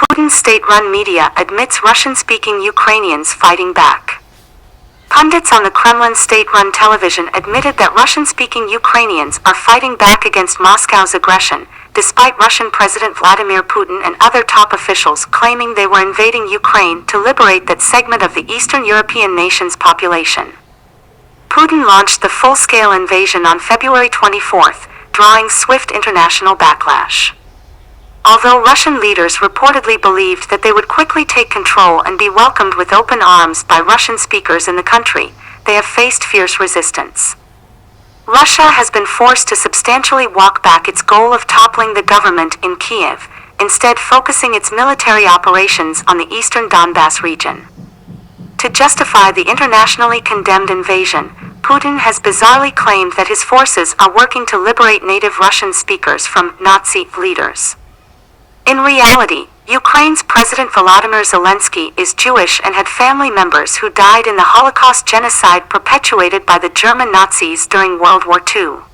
Putin's state-run media admits Russian-speaking Ukrainians fighting back. Pundits on the Kremlin state-run television admitted that Russian-speaking Ukrainians are fighting back against Moscow's aggression, despite Russian President Vladimir Putin and other top officials claiming they were invading Ukraine to liberate that segment of the Eastern European nation's population. Putin launched the full-scale invasion on February 24th, drawing swift international backlash. Although Russian leaders reportedly believed that they would quickly take control and be welcomed with open arms by Russian speakers in the country, they have faced fierce resistance. Russia has been forced to substantially walk back its goal of toppling the government in Kiev, instead focusing its military operations on the eastern Donbass region. To justify the internationally condemned invasion, Putin has bizarrely claimed that his forces are working to liberate native Russian speakers from Nazi leaders. In reality, Ukraine's President Volodymyr Zelensky is Jewish and had family members who died in the Holocaust genocide perpetuated by the German Nazis during World War II.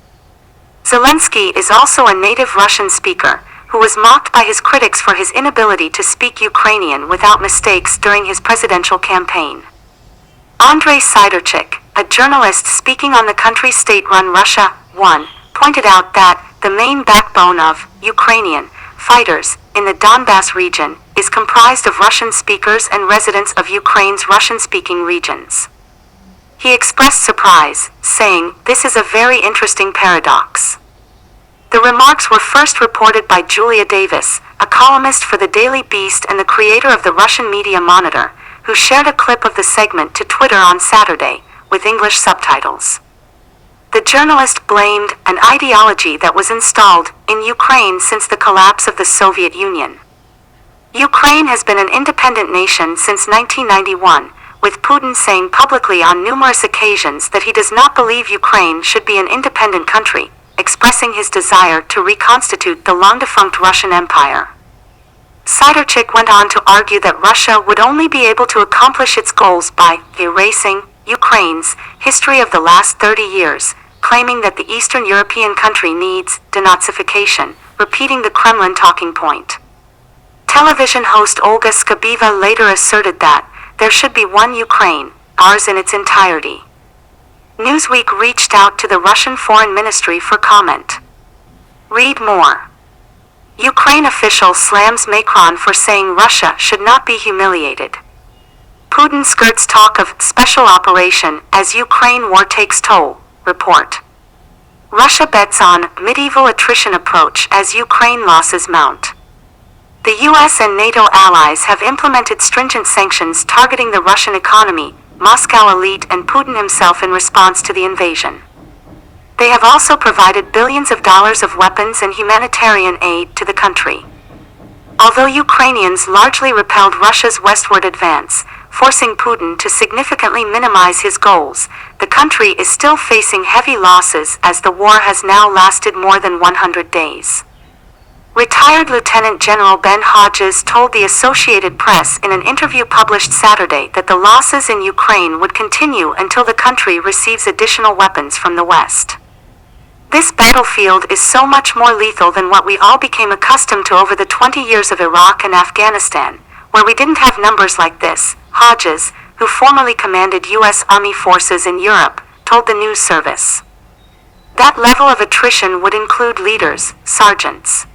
Zelensky is also a native Russian speaker, who was mocked by his critics for his inability to speak Ukrainian without mistakes during his presidential campaign. Andrei Siderchik, a journalist speaking on the country's state-run Russia 1, pointed out that the main backbone of Ukrainian fighters in the Donbass region is comprised of Russian speakers and residents of Ukraine's Russian-speaking regions. He expressed surprise, saying, "This is a very interesting paradox." The remarks were first reported by Julia Davis, a columnist for the Daily Beast and the creator of the Russian Media Monitor, who shared a clip of the segment to Twitter on Saturday, with English subtitles. The journalist blamed an ideology that was installed in Ukraine since the collapse of the Soviet Union. Ukraine has been an independent nation since 1991, with Putin saying publicly on numerous occasions that he does not believe Ukraine should be an independent country, expressing his desire to reconstitute the long-defunct Russian Empire. Siderchik went on to argue that Russia would only be able to accomplish its goals by erasing Ukraine's history of the last 30 years, claiming that the Eastern European country needs denazification, repeating the Kremlin talking point. Television host Olga Skabeva later asserted that there should be one Ukraine, ours in its entirety. Newsweek reached out to the Russian Foreign Ministry for comment. Read more. Ukraine official slams Macron for saying Russia should not be humiliated. Putin skirts talk of special operation as Ukraine war takes toll, report. Russia bets on medieval attrition approach as Ukraine losses mount. The US and NATO allies have implemented stringent sanctions targeting the Russian economy, Moscow elite and Putin himself in response to the invasion. They have also provided billions of dollars of weapons and humanitarian aid to the country. Although Ukrainians largely repelled Russia's westward advance, forcing Putin to significantly minimize his goals, the country is still facing heavy losses as the war has now lasted more than 100 days. Retired Lieutenant General Ben Hodges told the Associated Press in an interview published Saturday that the losses in Ukraine would continue until the country receives additional weapons from the West. This battlefield is so much more lethal than what we all became accustomed to over the 20 years of Iraq and Afghanistan, where we didn't have numbers like this, Hodges, who formerly commanded U.S. Army forces in Europe, told the news service. That level of attrition would include leaders, sergeants.